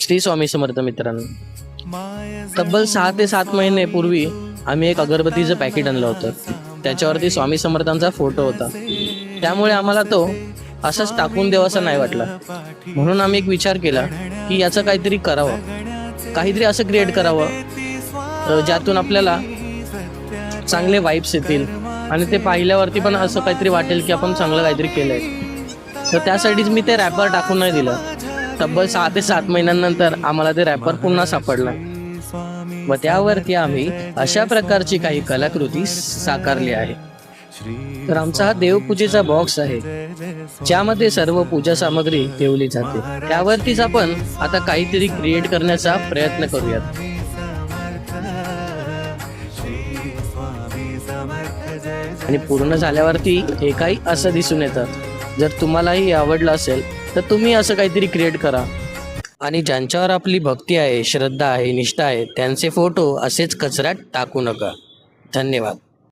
श्री स्वामी समर्थ मित्रांनो, तब्बल 6 ते 7 महिने पूर्वी आम्ही एक अगरबत्तीचं पॅकेट आणलं होतं. त्याच्यावरती स्वामी समर्थांचा फोटो होता. त्यामुळे आम्हाला तो असंच टाकून द्यावासा नाही वाटला. म्हणून आम्ही एक विचार केला की याचं काहीतरी करावं, काहीतरी असं क्रिएट करावं ज्यातून आपल्याला चांगले वाईब्स येतील आणि ते पाहिल्यावरती पण असं काहीतरी वाटेल की आपण चांगलं काहीतरी केलंय. तर त्यासाठीच मी ते रॅपर टाकून नाही दिलं. तब्बल 6 ते 7 महिन्यांनंतर आम्हाला ते रॅपर पुन्हा सापडलं व त्यावरती आम्ही अशा प्रकारची काही कलाकृती साकारली आहे. तर आमचा हा देवपूजेचा बॉक्स आहे ज्यामध्ये सर्व पूजा सामग्री ठेवली जाते. त्यावरतीच आपण आता काहीतरी क्रिएट करण्याचा प्रयत्न करूयात. आणि पूर्ण झाल्यावरती हे काही असं दिसून येतं. जर तुम्हालाही आवडलं असेल तर तुम्ही असं काहीतरी क्रिएट करा. आणि ज्यांच्यावर आपली भक्ती आहे, श्रद्धा आहे, निष्ठा आहे, त्यांचे फोटो असेच कचऱ्यात टाकू नका. धन्यवाद.